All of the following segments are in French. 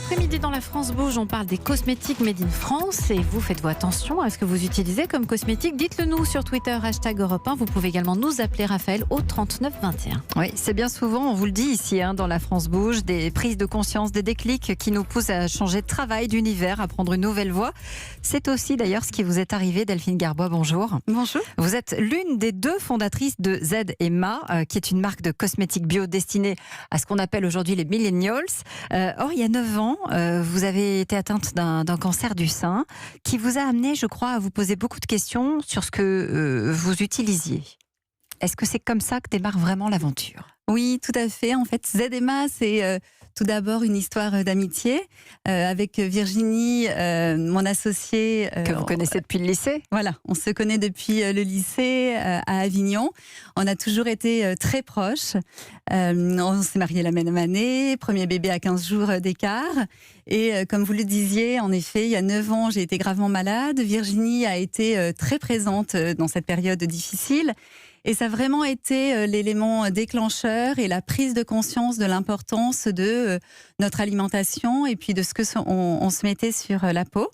après-midi dans la France Bouge, on parle des cosmétiques made in France et vous faites-vous attention à ce que vous utilisez comme cosmétique. Dites-le nous sur Twitter, #Europe 1. Vous pouvez également nous appeler, Raphaël, au 39 21. Oui, c'est bien souvent, on vous le dit ici dans la France Bouge, des prises de conscience, des déclics qui nous poussent à changer de travail, d'univers, à prendre une nouvelle voie. C'est aussi d'ailleurs ce qui vous est arrivé, Delphine Garbois, bonjour. Bonjour. Vous êtes l'une des deux fondatrices de Z & Ma, qui est une marque de cosmétiques bio destinée à ce qu'on appelle aujourd'hui les millennials. Or, il y a 9 ans, vous avez été atteinte d'un cancer du sein qui vous a amené, je crois, à vous poser beaucoup de questions sur ce que vous utilisiez. Est-ce que c'est comme ça que démarre vraiment l'aventure ? Oui, tout à fait. En fait, Z & Ma, c'est tout d'abord une histoire d'amitié avec Virginie, mon associée. Que vous connaissez depuis le lycée ? Voilà, on se connaît depuis le lycée à Avignon. On a toujours été très proches. On s'est mariés la même année, premier bébé à 15 jours d'écart. Et comme vous le disiez, en effet, il y a 9 ans, j'ai été gravement malade. Virginie a été très présente dans cette période difficile. Et ça a vraiment été l'élément déclencheur et la prise de conscience de l'importance de notre alimentation et puis de ce que on se mettait sur la peau.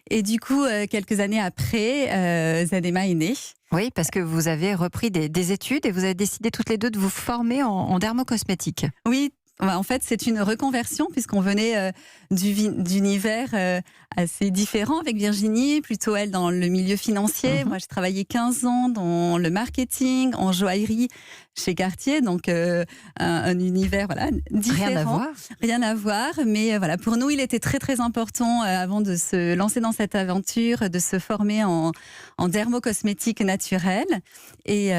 Et du coup, quelques années après, Z & Ma est née. Oui, parce que vous avez repris des études et vous avez décidé toutes les deux de vous former en dermocosmétique. Oui. En fait, c'est une reconversion puisqu'on venait d'univers assez différents avec Virginie, plutôt elle dans le milieu financier. Moi, j'ai travaillé 15 ans dans le marketing, en joaillerie chez Cartier, donc un univers différent. Rien à voir. Rien à voir, mais voilà, pour nous, il était très très important avant de se lancer dans cette aventure, de se former en dermocosmétique naturelle. Et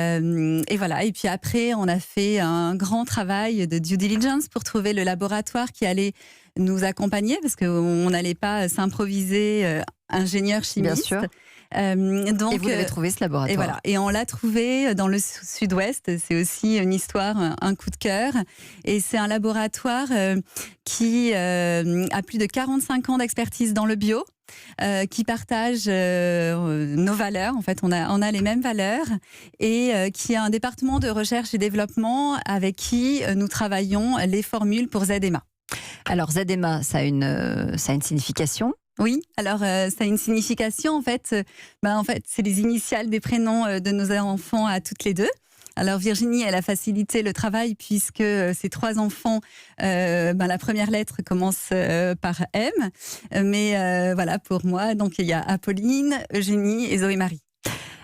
voilà. Et puis après, on a fait un grand travail de due diligence pour trouver le laboratoire qui allait nous accompagner, parce qu'on n'allait pas s'improviser ingénieur chimiste. Bien sûr. Donc, et vous l'avez trouvé, ce laboratoire. Et voilà. Et on l'a trouvé dans le sud-ouest. C'est aussi une histoire, un coup de cœur. Et c'est un laboratoire qui a plus de 45 ans d'expertise dans le bio. Qui partage nos valeurs, en fait on a les mêmes valeurs, et qui a un département de recherche et développement avec qui nous travaillons les formules pour Z & Ma. Alors Z & Ma, ça a une signification. Oui, alors ça a une signification, en fait c'est les initiales des prénoms de nos enfants à toutes les deux. Alors Virginie, elle a facilité le travail puisque ses 3 enfants, la première lettre commence par M. Mais voilà, pour moi, donc il y a Apolline, Eugénie et Zoé-Marie.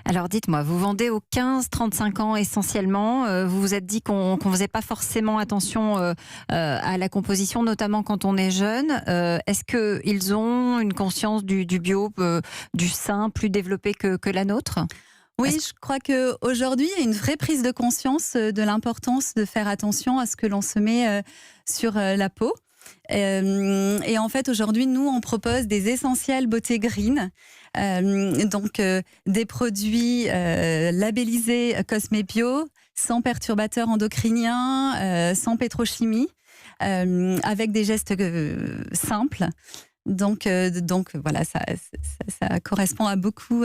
Alors dites-moi, vous vendez aux 15-35 ans essentiellement. Vous vous êtes dit qu'on ne faisait pas forcément attention à la composition, notamment quand on est jeune. Est-ce qu'ils ont une conscience du bio, du sein plus développée que la nôtre ? Oui, je crois qu'aujourd'hui, il y a une vraie prise de conscience de l'importance de faire attention à ce que l'on se met sur la peau. Et en fait, aujourd'hui, nous, on propose des essentiels beauté green. Donc, des produits labellisés Cosmé Bio, sans perturbateurs endocriniens, sans pétrochimie, avec des gestes simples. Donc voilà, ça correspond à beaucoup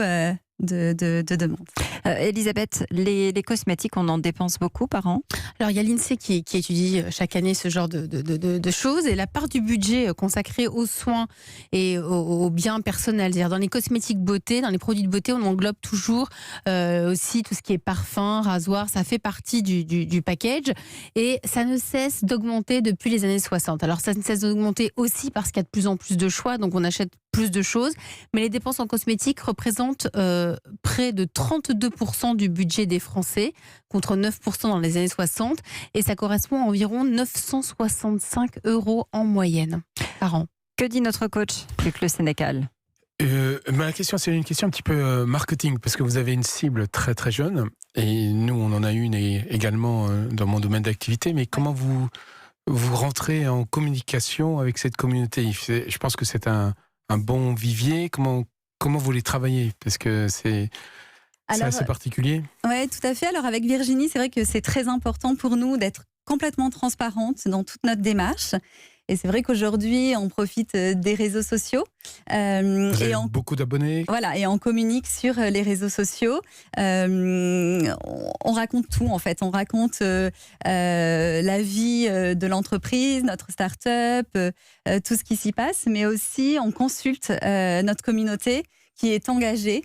de demandes. Elisabeth, les cosmétiques, on en dépense beaucoup par an ? Alors il y a l'INSEE qui étudie chaque année ce genre de choses, et la part du budget consacrée aux soins et aux biens personnels, c'est-à-dire dans les cosmétiques beauté, dans les produits de beauté, on englobe toujours aussi tout ce qui est parfum, rasoir, ça fait partie du package, et ça ne cesse d'augmenter depuis les années 60. Alors ça ne cesse d'augmenter aussi parce qu'il y a de plus en plus de choix, donc on achète plus de choses, mais les dépenses en cosmétiques représentent près de 32% du budget des Français, contre 9% dans les années 60, et ça correspond à environ 965 € en moyenne par an. Que dit notre coach, Luc Le Sénécal ? Ma question, c'est une question un petit peu marketing, parce que vous avez une cible très très jeune, et nous on en a une également dans mon domaine d'activité, mais comment vous rentrez en communication avec cette communauté ? Je pense que c'est un bon vivier. Comment vous les travaillez ? Parce que c'est assez particulier. Oui, tout à fait. Alors avec Virginie, c'est vrai que c'est très important pour nous d'être complètement transparente dans toute notre démarche. Et c'est vrai qu'aujourd'hui, on profite des réseaux sociaux. Vous avez Et beaucoup d'abonnés. voilà, et on communique sur les réseaux sociaux. On raconte tout, en fait. On raconte la vie de l'entreprise, notre start-up, tout ce qui s'y passe, mais aussi on consulte notre communauté qui est engagée.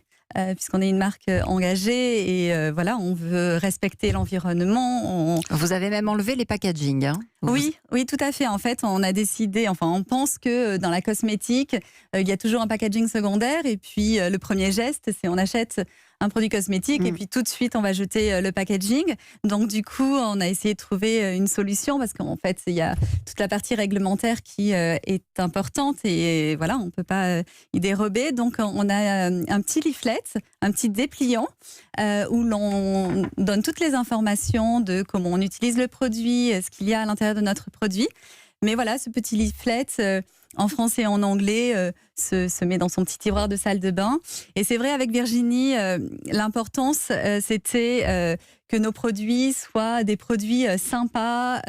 Puisqu'on est une marque engagée et voilà, on veut respecter l'environnement. Vous avez même enlevé les packaging. Hein. Oui, tout à fait. En fait, on a décidé, on pense que dans la cosmétique, il y a toujours un packaging secondaire et puis le premier geste, c'est on achète un produit cosmétique et puis tout de suite, on va jeter le packaging. Donc du coup, on a essayé de trouver une solution parce qu'en fait, il y a toute la partie réglementaire qui est importante et voilà, on ne peut pas y dérober. Donc on a un petit leaflet, un petit dépliant où l'on donne toutes les informations de comment on utilise le produit, ce qu'il y a à l'intérieur de notre produit. Mais voilà, ce petit leaflet en français et en anglais se met dans son petit tiroir de salle de bain. Et c'est vrai, avec Virginie, l'importance, c'était que nos produits soient des produits sympas,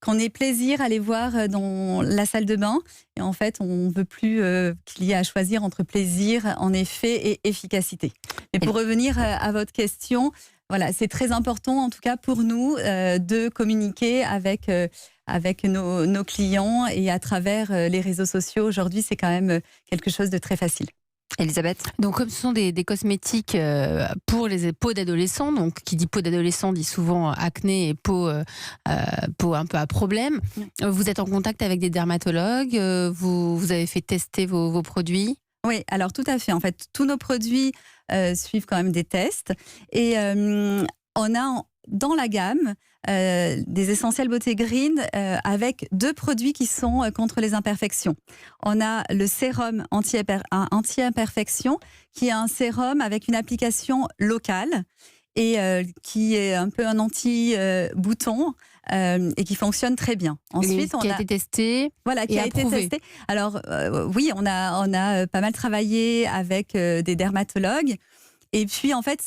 qu'on ait plaisir à les voir dans la salle de bain. Et en fait, on ne veut plus qu'il y ait à choisir entre plaisir, en effet, et efficacité. Et pour revenir à votre question, voilà, c'est très important, en tout cas pour nous, de communiquer avec nos clients et à travers les réseaux sociaux. Aujourd'hui, c'est quand même quelque chose de très facile. Elisabeth? Donc, comme ce sont des cosmétiques pour les peaux d'adolescents, donc qui dit peau d'adolescent dit souvent acné et peau un peu à problème. Vous êtes en contact avec des dermatologues, vous avez fait tester vos produits? Oui, alors tout à fait. En fait, tous nos produits suivent quand même des tests. Et on a dans la gamme des essentiels beauté green avec 2 produits qui sont contre les imperfections. On a le sérum anti-imperfection qui est un sérum avec une application locale et qui est un peu un anti-bouton et qui fonctionne très bien. Ensuite, qui a été testé. Voilà, qui a été testé. Alors oui, on a pas mal travaillé avec des dermatologues. Et puis en fait,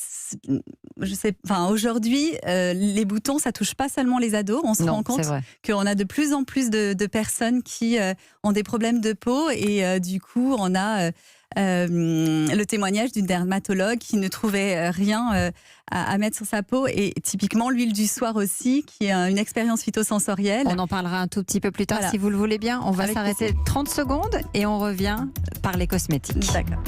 aujourd'hui, les boutons, ça touche pas seulement les ados. On se rend compte qu'on a de plus en plus de personnes qui ont des problèmes de peau et du coup, on a le témoignage d'une dermatologue qui ne trouvait rien à mettre sur sa peau et typiquement l'huile du soir aussi, qui est une expérience phytosensorielle. On en parlera un tout petit peu plus tard si vous le voulez bien. On va s'arrêter 30 secondes et on revient par les cosmétiques. D'accord.